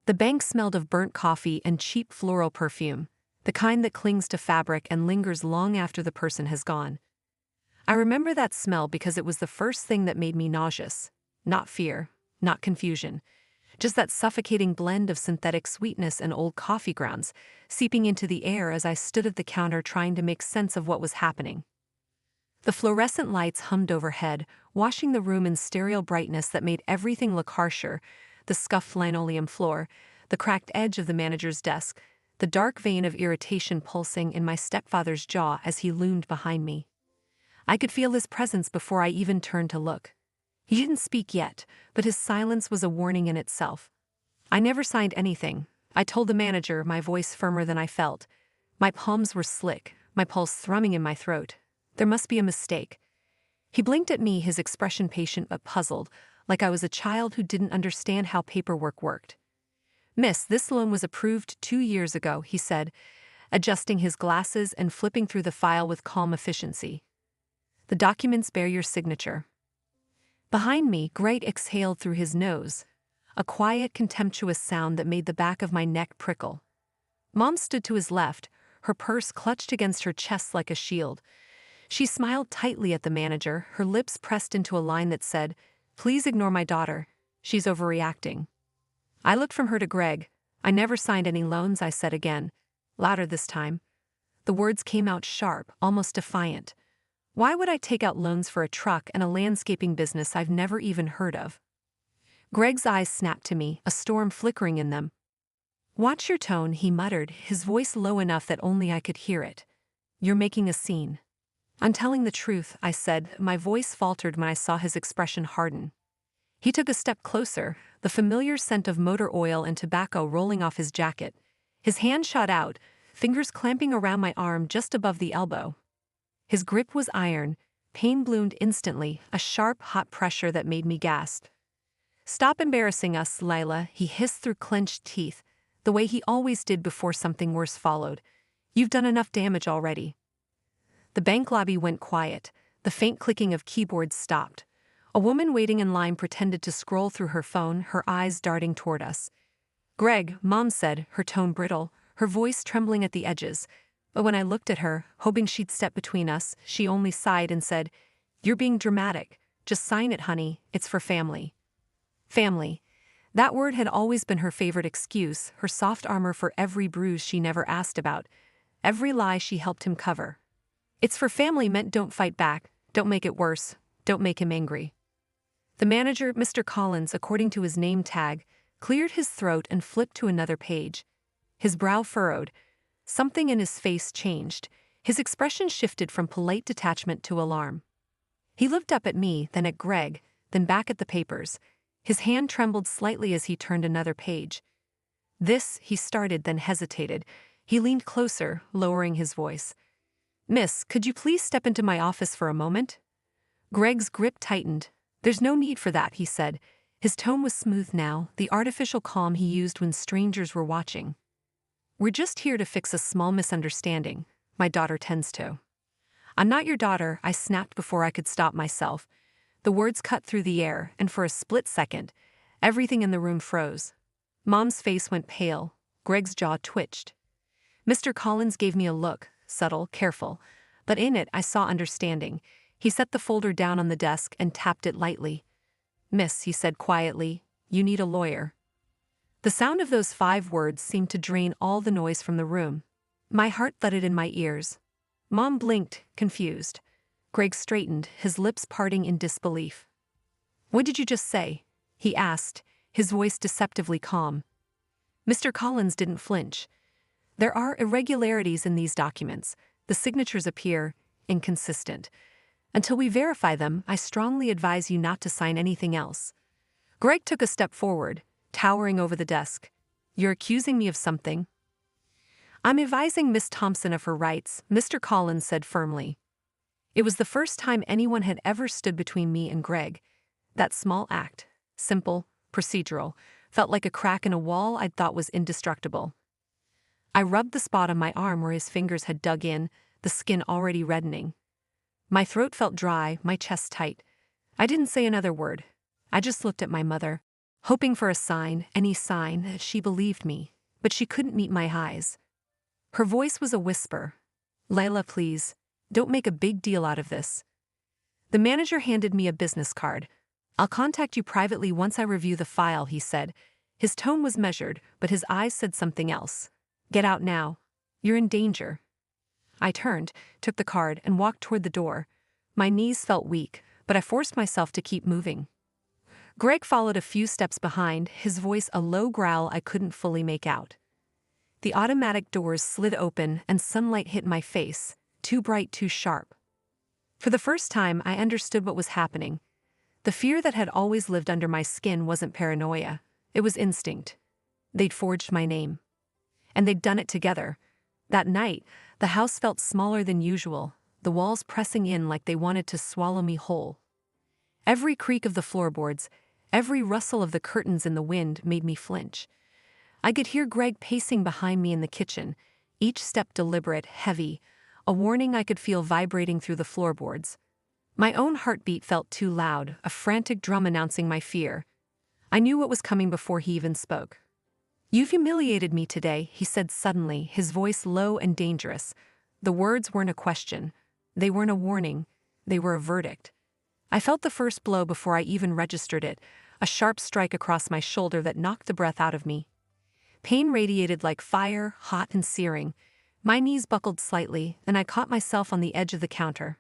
The bank smelled of burnt coffee and cheap floral perfume, the kind that clings to fabric and lingers long after the person has gone. I remember that smell because it was the first thing that made me nauseous. Not fear, not confusion. Just that suffocating blend of synthetic sweetness and old coffee grounds, seeping into the air as I stood at the counter trying to make sense of what was happening. The fluorescent lights hummed overhead, washing the room in stereo brightness that made everything look harsher: the scuffed linoleum floor, the cracked edge of the manager's desk, the dark vein of irritation pulsing in my stepfather's jaw as he loomed behind me. I could feel his presence before I even turned to look. He didn't speak yet, but his silence was a warning in itself. I never signed anything, I told the manager, my voice firmer than I felt. My palms were slick, my pulse thrumming in my throat. There must be a mistake. He blinked at me, his expression patient but puzzled, like I was a child who didn't understand how paperwork worked. "Miss, this loan was approved 2 years ago," he said, adjusting his glasses and flipping through the file with calm efficiency. "The documents bear your signature." Behind me, Greg exhaled through his nose, a quiet, contemptuous sound that made the back of my neck prickle. Mom stood to his left, her purse clutched against her chest like a shield. She smiled tightly at the manager, her lips pressed into a line that said, "Please ignore my daughter. She's overreacting." I looked from her to Greg. "I never signed any loans," I said again, louder this time. The words came out sharp, almost defiant. Why would I take out loans for a truck and a landscaping business I've never even heard of? Greg's eyes snapped to me, a storm flickering in them. "Watch your tone," he muttered, his voice low enough that only I could hear it. "You're making a scene." "I'm telling the truth," I said. My voice faltered when I saw his expression harden. He took a step closer, the familiar scent of motor oil and tobacco rolling off his jacket. His hand shot out, fingers clamping around my arm just above the elbow. His grip was iron, pain bloomed instantly, a sharp, hot pressure that made me gasp. "Stop embarrassing us, Lila," he hissed through clenched teeth, the way he always did before something worse followed. "You've done enough damage already." The bank lobby went quiet, the faint clicking of keyboards stopped. A woman waiting in line pretended to scroll through her phone, her eyes darting toward us. "Greg," Mom said, her tone brittle, her voice trembling at the edges. But when I looked at her, hoping she'd step between us, she only sighed and said, "You're being dramatic. Just sign it, honey. It's for family." Family. That word had always been her favorite excuse, her soft armor for every bruise she never asked about, every lie she helped him cover. "It's for family" meant don't fight back, don't make it worse, don't make him angry. The manager, Mr. Collins, according to his name tag, cleared his throat and flipped to another page. His brow furrowed. Something in his face changed. His expression shifted from polite detachment to alarm. He looked up at me, then at Greg, then back at the papers. His hand trembled slightly as he turned another page. "This," he started, then hesitated. He leaned closer, lowering his voice. "Miss, could you please step into my office for a moment?" Greg's grip tightened. "There's no need for that," he said. His tone was smooth now, the artificial calm he used when strangers were watching. "We're just here to fix a small misunderstanding. My daughter tends to." "I'm not your daughter," I snapped before I could stop myself. The words cut through the air, and for a split second, everything in the room froze. Mom's face went pale. Greg's jaw twitched. Mr. Collins gave me a look, subtle, careful, but in it I saw understanding. He set the folder down on the desk and tapped it lightly. "Miss," he said quietly, "you need a lawyer." The sound of those 5 words seemed to drain all the noise from the room. My heart thudded in my ears. Mom blinked, confused. Greg straightened, his lips parting in disbelief. "What did you just say?" he asked, his voice deceptively calm. Mr. Collins didn't flinch. "There are irregularities in these documents. The signatures appear inconsistent. Until we verify them, I strongly advise you not to sign anything else." Greg took a step forward, towering over the desk. "You're accusing me of something?" "I'm advising Miss Thompson of her rights," Mr. Collins said firmly. It was the first time anyone had ever stood between me and Greg. That small act, simple, procedural, felt like a crack in a wall I'd thought was indestructible. I rubbed the spot on my arm where his fingers had dug in, the skin already reddening. My throat felt dry, my chest tight. I didn't say another word. I just looked at my mother, hoping for a sign, any sign, that she believed me, but she couldn't meet my highs. Her voice was a whisper. "Layla, please, don't make a big deal out of this." The manager handed me a business card. "I'll contact you privately once I review the file," he said. His tone was measured, but his eyes said something else. "Get out now. You're in danger." I turned, took the card, and walked toward the door. My knees felt weak, but I forced myself to keep moving. Greg followed a few steps behind, his voice a low growl I couldn't fully make out. The automatic doors slid open and sunlight hit my face, too bright, too sharp. For the first time, I understood what was happening. The fear that had always lived under my skin wasn't paranoia, it was instinct. They'd forged my name. And they'd done it together. That night, the house felt smaller than usual, the walls pressing in like they wanted to swallow me whole. Every creak of the floorboards, every rustle of the curtains in the wind made me flinch. I could hear Greg pacing behind me in the kitchen, each step deliberate, heavy, a warning I could feel vibrating through the floorboards. My own heartbeat felt too loud, a frantic drum announcing my fear. I knew what was coming before he even spoke. "You've humiliated me today," he said suddenly, his voice low and dangerous. The words weren't a question. They weren't a warning. They were a verdict. I felt the first blow before I even registered it, a sharp strike across my shoulder that knocked the breath out of me. Pain radiated like fire, hot and searing. My knees buckled slightly, and I caught myself on the edge of the counter.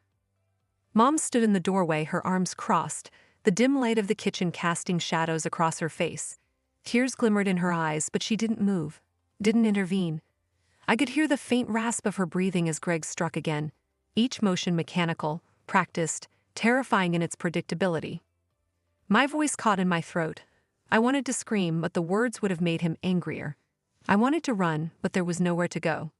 Mom stood in the doorway, her arms crossed, the dim light of the kitchen casting shadows across her face. Tears glimmered in her eyes, but she didn't move, didn't intervene. I could hear the faint rasp of her breathing as Greg struck again, each motion mechanical, practiced, terrifying in its predictability. My voice caught in my throat. I wanted to scream, but the words would have made him angrier. I wanted to run, but there was nowhere to go.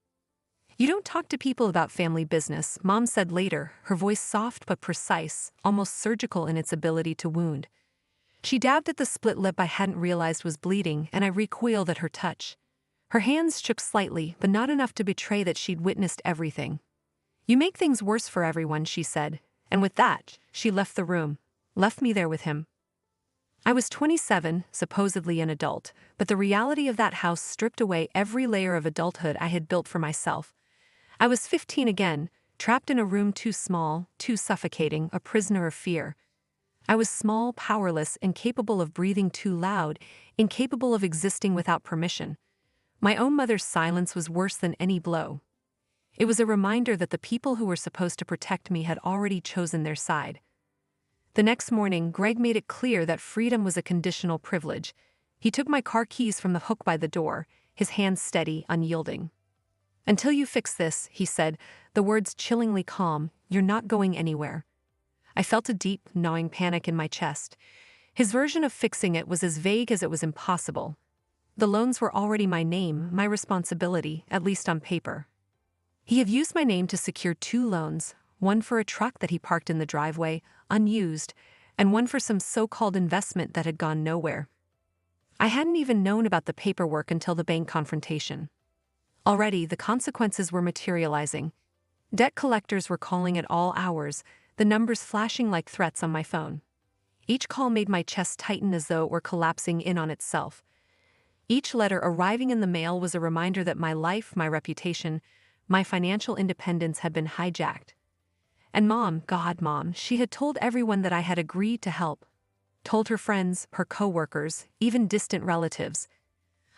"You don't talk to people about family business," Mom said later, her voice soft but precise, almost surgical in its ability to wound. She dabbed at the split lip I hadn't realized was bleeding, and I recoiled at her touch. Her hands shook slightly, but not enough to betray that she'd witnessed everything. "You make things worse for everyone," she said, and with that, she left the room, left me there with him. I was 27, supposedly an adult, but the reality of that house stripped away every layer of adulthood I had built for myself. I was 15 again, trapped in a room too small, too suffocating, a prisoner of fear. I was small, powerless, incapable of breathing too loud, incapable of existing without permission. My own mother's silence was worse than any blow. It was a reminder that the people who were supposed to protect me had already chosen their side. The next morning, Greg made it clear that freedom was a conditional privilege. He took my car keys from the hook by the door, his hands steady, unyielding. "Until you fix this," he said, the words chillingly calm, "you're not going anywhere." I felt a deep, gnawing panic in my chest. His version of fixing it was as vague as it was impossible. The loans were already my name, my responsibility, at least on paper. He had used my name to secure 2 loans, one for a truck that he parked in the driveway, unused, and one for some so-called investment that had gone nowhere. I hadn't even known about the paperwork until the bank confrontation. Already, the consequences were materializing. Debt collectors were calling at all hours, the numbers flashing like threats on my phone. Each call made my chest tighten as though it were collapsing in on itself. Each letter arriving in the mail was a reminder that my life, my reputation, my financial independence had been hijacked. And Mom, God, Mom, she had told everyone that I had agreed to help. Told her friends, her co-workers, even distant relatives.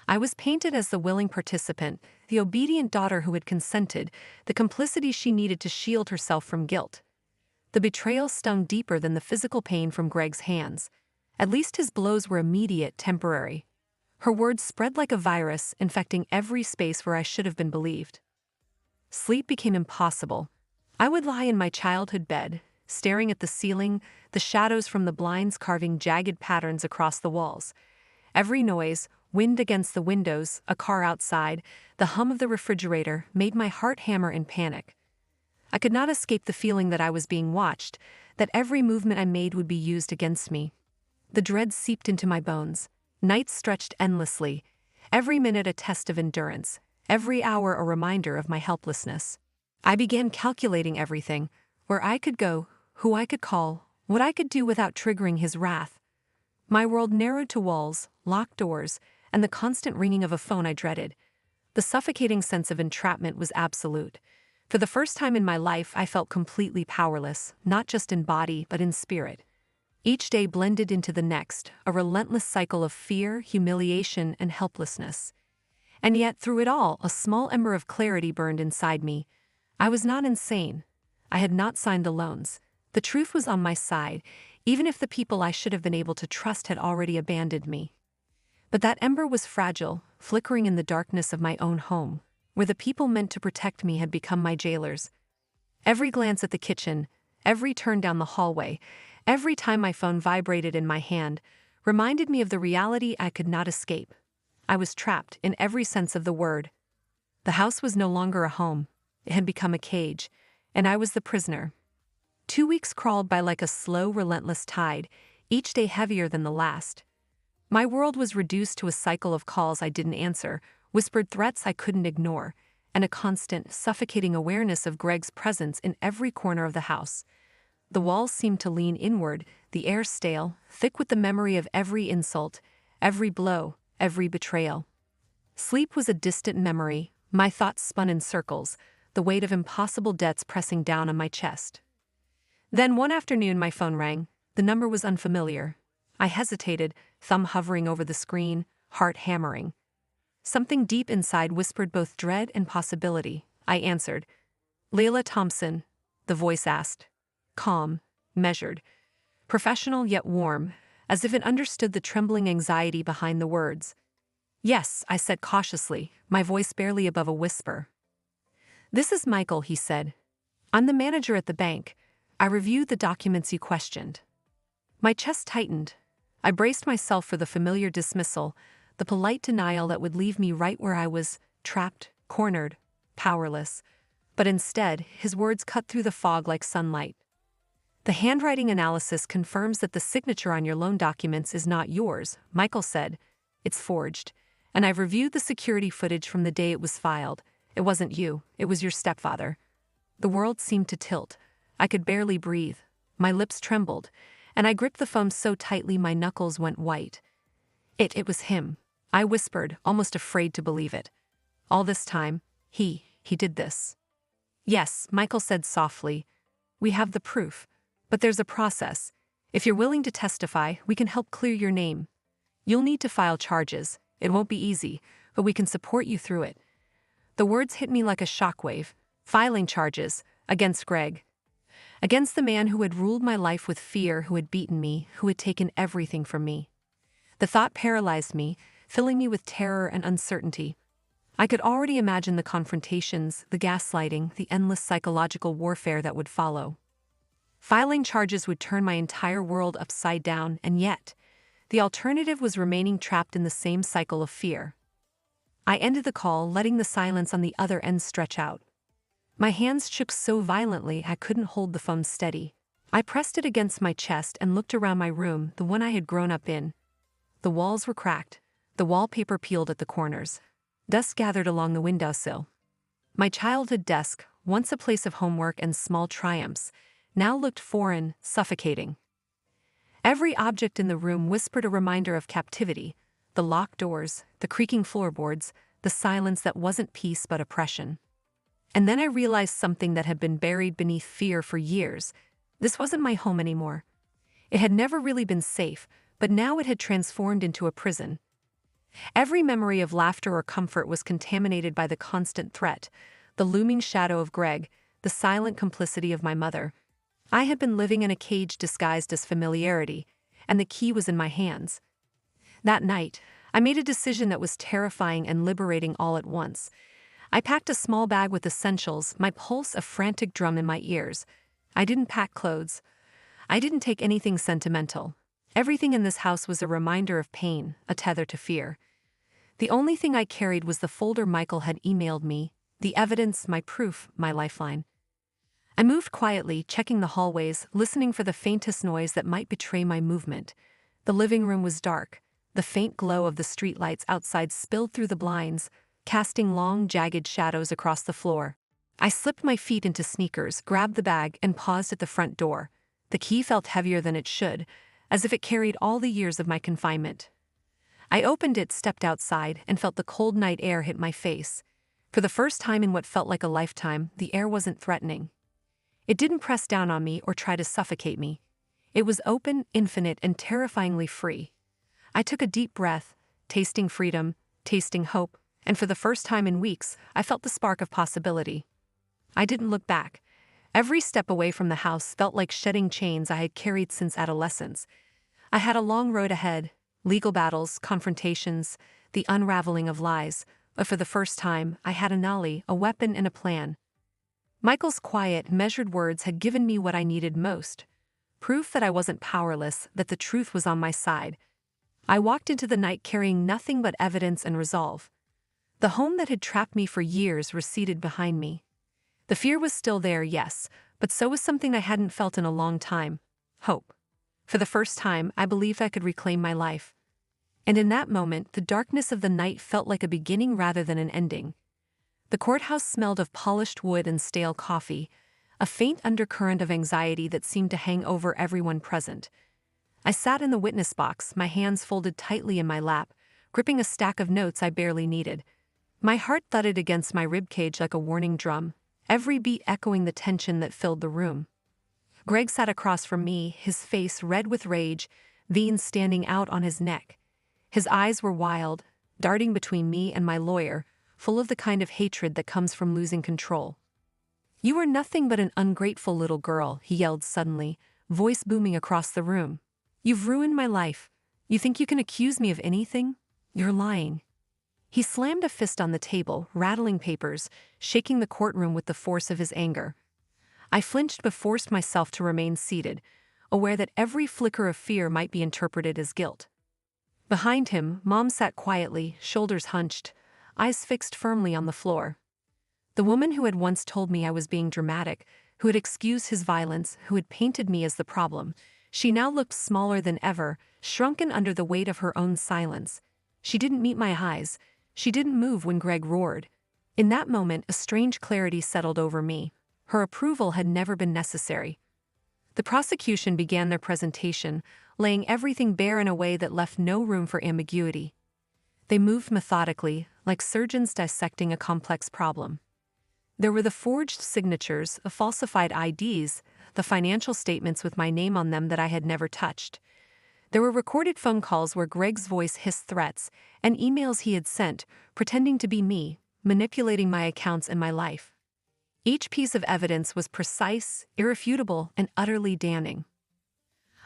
I was painted as the willing participant, the obedient daughter who had consented, the complicity she needed to shield herself from guilt. The betrayal stung deeper than the physical pain from Greg's hands. At least his blows were immediate, temporary. Her words spread like a virus, infecting every space where I should have been believed. Sleep became impossible. I would lie in my childhood bed, staring at the ceiling, the shadows from the blinds carving jagged patterns across the walls. Every noise, wind against the windows, a car outside, the hum of the refrigerator, made my heart hammer in panic. I could not escape the feeling that I was being watched, that every movement I made would be used against me. The dread seeped into my bones. Nights stretched endlessly, every minute a test of endurance, every hour a reminder of my helplessness. I began calculating everything, where I could go, who I could call, what I could do without triggering his wrath. My world narrowed to walls, locked doors, and the constant ringing of a phone I dreaded. The suffocating sense of entrapment was absolute. For the first time in my life, I felt completely powerless, not just in body but in spirit. Each day blended into the next, a relentless cycle of fear, humiliation, and helplessness. And yet, through it all, a small ember of clarity burned inside me. I was not insane. I had not signed the loans. The truth was on my side, even if the people I should have been able to trust had already abandoned me. But that ember was fragile, flickering in the darkness of my own home, where the people meant to protect me had become my jailers. Every glance at the kitchen, every turn down the hallway, every time my phone vibrated in my hand, reminded me of the reality I could not escape. I was trapped in every sense of the word. The house was no longer a home. It had become a cage, and I was the prisoner. 2 weeks crawled by like a slow, relentless tide, each day heavier than the last. My world was reduced to a cycle of calls I didn't answer, whispered threats I couldn't ignore, and a constant, suffocating awareness of Greg's presence in every corner of the house. The walls seemed to lean inward, the air stale, thick with the memory of every insult, every blow, every betrayal. Sleep was a distant memory, my thoughts spun in circles, the weight of impossible debts pressing down on my chest. Then one afternoon my phone rang. The number was unfamiliar. I hesitated, thumb hovering over the screen, heart hammering. Something deep inside whispered both dread and possibility. I answered. "Layla Thompson," the voice asked. Calm, measured, professional yet warm, as if it understood the trembling anxiety behind the words. "Yes," I said cautiously, my voice barely above a whisper. "This is Michael," he said. "I'm the manager at the bank. I reviewed the documents you questioned." My chest tightened. I braced myself for the familiar dismissal, the polite denial that would leave me right where I was, trapped, cornered, powerless. But instead, his words cut through the fog like sunlight. "The handwriting analysis confirms that the signature on your loan documents is not yours," Michael said. "It's forged. And I've reviewed the security footage from the day it was filed. It wasn't you, it was your stepfather." The world seemed to tilt. I could barely breathe. My lips trembled, and I gripped the phone so tightly my knuckles went white. It was him," I whispered, almost afraid to believe it. "All this time, he did this." "Yes," Michael said softly. "We have the proof. But there's a process. If you're willing to testify, we can help clear your name. You'll need to file charges. It won't be easy, but we can support you through it." The words hit me like a shockwave. Filing charges against Greg. Against the man who had ruled my life with fear, who had beaten me, who had taken everything from me. The thought paralyzed me, filling me with terror and uncertainty. I could already imagine the confrontations, the gaslighting, the endless psychological warfare that would follow. Filing charges would turn my entire world upside down, and yet, the alternative was remaining trapped in the same cycle of fear. I ended the call, letting the silence on the other end stretch out. My hands shook so violently I couldn't hold the phone steady. I pressed it against my chest and looked around my room, the one I had grown up in. The walls were cracked, the wallpaper peeled at the corners. Dust gathered along the windowsill. My childhood desk, once a place of homework and small triumphs, now looked foreign, suffocating. Every object in the room whispered a reminder of captivity, the locked doors, the creaking floorboards, the silence that wasn't peace but oppression. And then I realized something that had been buried beneath fear for years. This wasn't my home anymore. It had never really been safe, but now it had transformed into a prison. Every memory of laughter or comfort was contaminated by the constant threat, the looming shadow of Greg, the silent complicity of my mother. I had been living in a cage disguised as familiarity, and the key was in my hands. That night, I made a decision that was terrifying and liberating all at once. I packed a small bag with essentials, my pulse a frantic drum in my ears. I didn't pack clothes. I didn't take anything sentimental. Everything in this house was a reminder of pain, a tether to fear. The only thing I carried was the folder Michael had emailed me, the evidence, my proof, my lifeline. I moved quietly, checking the hallways, listening for the faintest noise that might betray my movement. The living room was dark. The faint glow of the streetlights outside spilled through the blinds, casting long, jagged shadows across the floor. I slipped my feet into sneakers, grabbed the bag, and paused at the front door. The key felt heavier than it should, as if it carried all the years of my confinement. I opened it, stepped outside, and felt the cold night air hit my face. For the first time in what felt like a lifetime, the air wasn't threatening. It didn't press down on me or try to suffocate me. It was open, infinite, and terrifyingly free. I took a deep breath, tasting freedom, tasting hope, and for the first time in weeks, I felt the spark of possibility. I didn't look back. Every step away from the house felt like shedding chains I had carried since adolescence. I had a long road ahead, legal battles, confrontations, the unraveling of lies, but for the first time, I had an ally, a weapon, and a plan. Michael's quiet, measured words had given me what I needed most. Proof that I wasn't powerless, that the truth was on my side. I walked into the night carrying nothing but evidence and resolve. The home that had trapped me for years receded behind me. The fear was still there, yes, but so was something I hadn't felt in a long time: hope. For the first time, I believed I could reclaim my life. And in that moment, the darkness of the night felt like a beginning rather than an ending. The courthouse smelled of polished wood and stale coffee, a faint undercurrent of anxiety that seemed to hang over everyone present. I sat in the witness box, my hands folded tightly in my lap, gripping a stack of notes I barely needed. My heart thudded against my ribcage like a warning drum, every beat echoing the tension that filled the room. Greg sat across from me, his face red with rage, veins standing out on his neck. His eyes were wild, darting between me and my lawyer, full of the kind of hatred that comes from losing control. "You are nothing but an ungrateful little girl," he yelled suddenly, voice booming across the room. "You've ruined my life. You think you can accuse me of anything? You're lying." He slammed a fist on the table, rattling papers, shaking the courtroom with the force of his anger. I flinched but forced myself to remain seated, aware that every flicker of fear might be interpreted as guilt. Behind him, Mom sat quietly, shoulders hunched, eyes fixed firmly on the floor. The woman who had once told me I was being dramatic, who had excused his violence, who had painted me as the problem, she now looked smaller than ever, shrunken under the weight of her own silence. She didn't meet my eyes. She didn't move when Greg roared. In that moment, a strange clarity settled over me. Her approval had never been necessary. The prosecution began their presentation, laying everything bare in a way that left no room for ambiguity. They moved methodically, like surgeons dissecting a complex problem. There were the forged signatures, the falsified IDs, the financial statements with my name on them that I had never touched. There were recorded phone calls where Greg's voice hissed threats, and emails he had sent, pretending to be me, manipulating my accounts and my life. Each piece of evidence was precise, irrefutable, and utterly damning.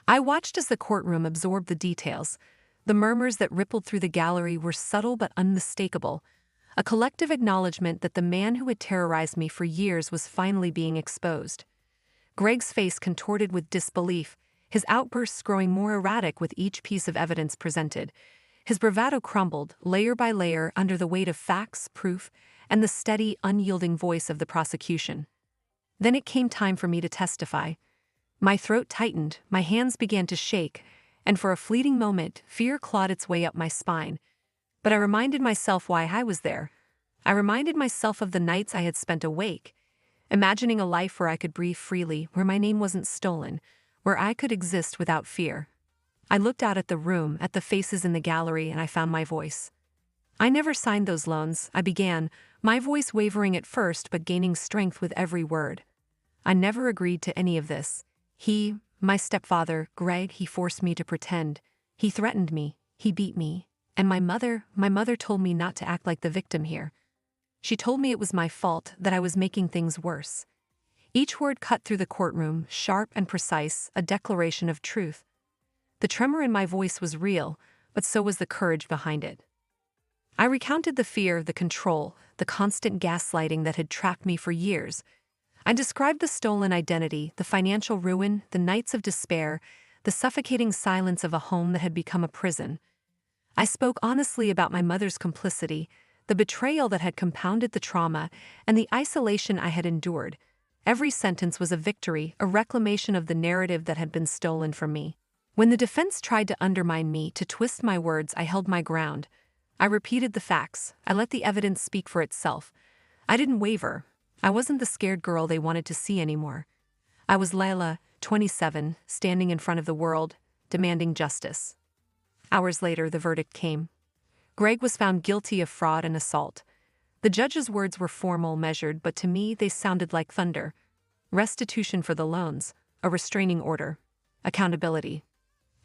I watched as the courtroom absorbed the details. The murmurs that rippled through the gallery were subtle but unmistakable, a collective acknowledgement that the man who had terrorized me for years was finally being exposed. Greg's face contorted with disbelief, his outbursts growing more erratic with each piece of evidence presented. His bravado crumbled, layer by layer, under the weight of facts, proof, and the steady, unyielding voice of the prosecution. Then it came time for me to testify. My throat tightened, my hands began to shake, and for a fleeting moment, fear clawed its way up my spine. But I reminded myself why I was there. I reminded myself of the nights I had spent awake, imagining a life where I could breathe freely, where my name wasn't stolen, where I could exist without fear. I looked out at the room, at the faces in the gallery, and I found my voice. "I never signed those loans," I began, my voice wavering at first but gaining strength with every word. "I never agreed to any of this. My stepfather, Greg, he forced me to pretend. He threatened me, he beat me, and my mother told me not to act like the victim here. She told me it was my fault, that I was making things worse." Each word cut through the courtroom, sharp and precise, a declaration of truth. The tremor in my voice was real, but so was the courage behind it. I recounted the fear, the control, the constant gaslighting that had trapped me for years. I described the stolen identity, the financial ruin, the nights of despair, the suffocating silence of a home that had become a prison. I spoke honestly about my mother's complicity, the betrayal that had compounded the trauma, and the isolation I had endured. Every sentence was a victory, a reclamation of the narrative that had been stolen from me. When the defense tried to undermine me, to twist my words, I held my ground. I repeated the facts. I let the evidence speak for itself. I didn't waver. I wasn't the scared girl they wanted to see anymore. I was Layla, 27, standing in front of the world, demanding justice. Hours later, the verdict came. Greg was found guilty of fraud and assault. The judge's words were formal, measured, but to me they sounded like thunder. Restitution for the loans, a restraining order, accountability.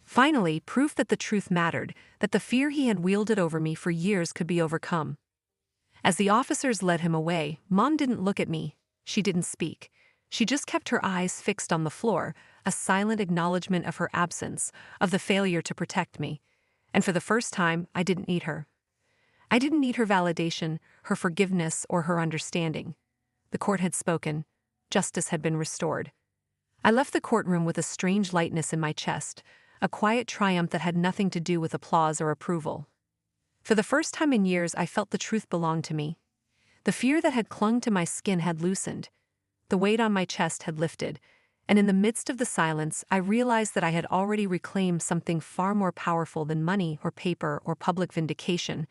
Finally, proof that the truth mattered, that the fear he had wielded over me for years could be overcome. As the officers led him away, Mom didn't look at me. She didn't speak. She just kept her eyes fixed on the floor, a silent acknowledgement of her absence, of the failure to protect me. And for the first time, I didn't need her. I didn't need her validation, her forgiveness, or her understanding. The court had spoken. Justice had been restored. I left the courtroom with a strange lightness in my chest, a quiet triumph that had nothing to do with applause or approval. For the first time in years, I felt the truth belonged to me. The fear that had clung to my skin had loosened. The weight on my chest had lifted, and in the midst of the silence, I realized that I had already reclaimed something far more powerful than money or paper or public vindication.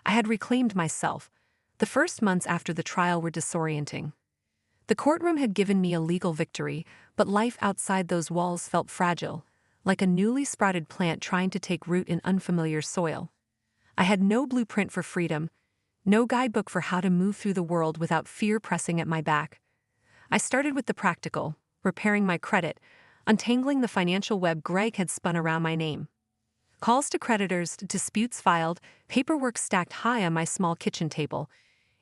I had reclaimed myself. The first months after the trial were disorienting. The courtroom had given me a legal victory, but life outside those walls felt fragile, like a newly sprouted plant trying to take root in unfamiliar soil. I had no blueprint for freedom, no guidebook for how to move through the world without fear pressing at my back. I started with the practical, repairing my credit, untangling the financial web Greg had spun around my name. Calls to creditors, disputes filed, paperwork stacked high on my small kitchen table.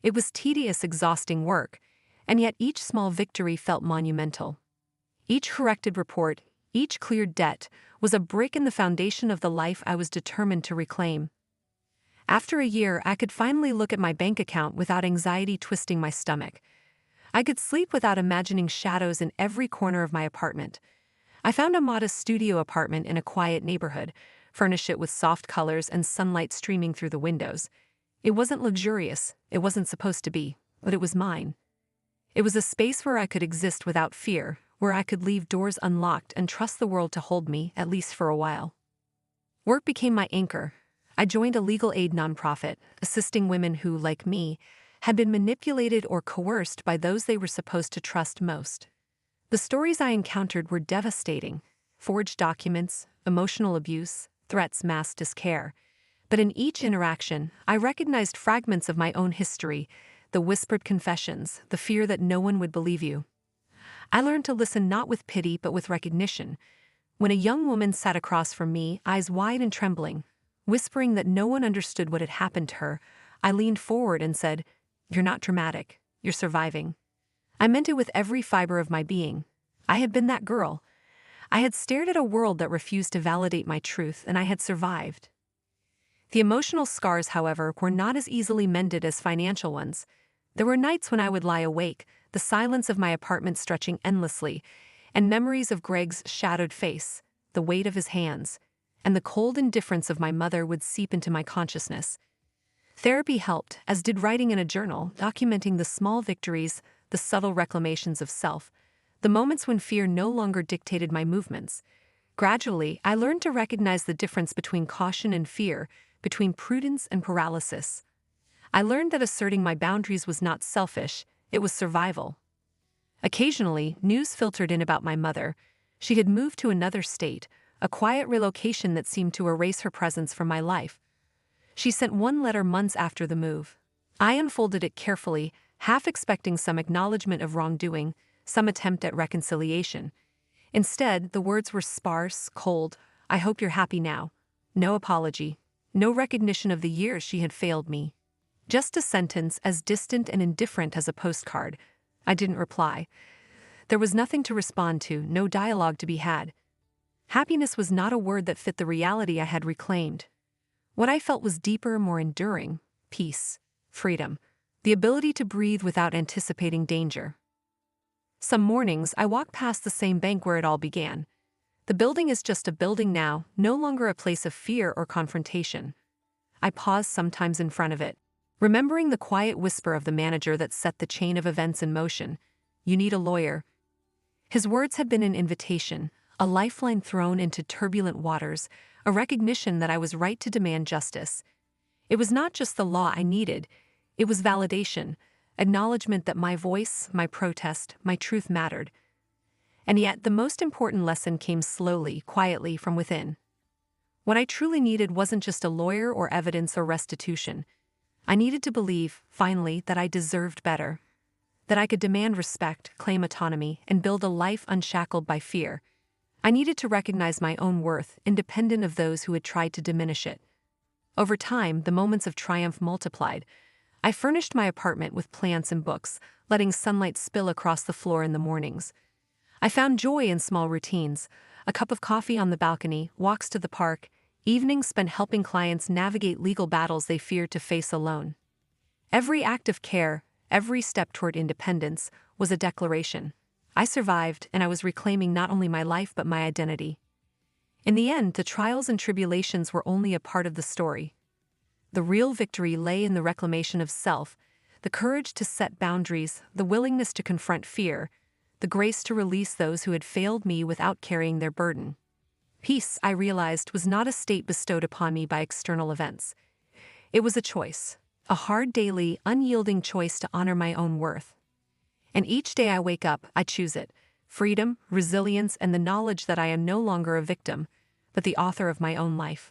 It was tedious, exhausting work, and yet each small victory felt monumental. Each corrected report, each cleared debt, was a brick in the foundation of the life I was determined to reclaim. After a year, I could finally look at my bank account without anxiety twisting my stomach. I could sleep without imagining shadows in every corner of my apartment. I found a modest studio apartment in a quiet neighborhood, furnished it with soft colors and sunlight streaming through the windows. It wasn't luxurious, it wasn't supposed to be, but it was mine. It was a space where I could exist without fear, where I could leave doors unlocked and trust the world to hold me, at least for a while. Work became my anchor. I joined a legal aid nonprofit, assisting women who, like me, had been manipulated or coerced by those they were supposed to trust most. The stories I encountered were devastating: forged documents, emotional abuse, threats masked as care. But in each interaction, I recognized fragments of my own history, the whispered confessions, the fear that no one would believe you. I learned to listen not with pity but with recognition. When a young woman sat across from me, eyes wide and trembling, whispering that no one understood what had happened to her, I leaned forward and said, "You're not dramatic, you're surviving." I meant it with every fiber of my being. I had been that girl. I had stared at a world that refused to validate my truth, and I had survived. The emotional scars, however, were not as easily mended as financial ones. There were nights when I would lie awake, the silence of my apartment stretching endlessly, and memories of Greg's shadowed face, the weight of his hands, and the cold indifference of my mother would seep into my consciousness. Therapy helped, as did writing in a journal, documenting the small victories, the subtle reclamations of self, the moments when fear no longer dictated my movements. Gradually, I learned to recognize the difference between caution and fear, between prudence and paralysis. I learned that asserting my boundaries was not selfish, it was survival. Occasionally, news filtered in about my mother. She had moved to another state, a quiet relocation that seemed to erase her presence from my life. She sent one letter months after the move. I unfolded it carefully, half expecting some acknowledgement of wrongdoing, some attempt at reconciliation. Instead, the words were sparse, cold. "I hope you're happy now." No apology, no recognition of the years she had failed me. Just a sentence as distant and indifferent as a postcard. I didn't reply. There was nothing to respond to, no dialogue to be had. Happiness was not a word that fit the reality I had reclaimed. What I felt was deeper, more enduring: peace, freedom, the ability to breathe without anticipating danger. Some mornings, I walk past the same bank where it all began. The building is just a building now, no longer a place of fear or confrontation. I pause sometimes in front of it, remembering the quiet whisper of the manager that set the chain of events in motion. "You need a lawyer." His words had been an invitation, a lifeline thrown into turbulent waters, a recognition that I was right to demand justice. It was not just the law I needed, it was validation, acknowledgement that my voice, my protest, my truth mattered. And yet, the most important lesson came slowly, quietly from within. What I truly needed wasn't just a lawyer or evidence or restitution. I needed to believe, finally, that I deserved better. That I could demand respect, claim autonomy, and build a life unshackled by fear. I needed to recognize my own worth, independent of those who had tried to diminish it. Over time, the moments of triumph multiplied. I furnished my apartment with plants and books, letting sunlight spill across the floor in the mornings. I found joy in small routines: a cup of coffee on the balcony, walks to the park, evenings spent helping clients navigate legal battles they feared to face alone. Every act of care, every step toward independence, was a declaration. I survived, and I was reclaiming not only my life but my identity. In the end, the trials and tribulations were only a part of the story. The real victory lay in the reclamation of self, the courage to set boundaries, the willingness to confront fear, the grace to release those who had failed me without carrying their burden. Peace, I realized, was not a state bestowed upon me by external events. It was a choice, a hard daily, unyielding choice to honor my own worth. And each day I wake up, I choose it: freedom, resilience, and the knowledge that I am no longer a victim, but the author of my own life.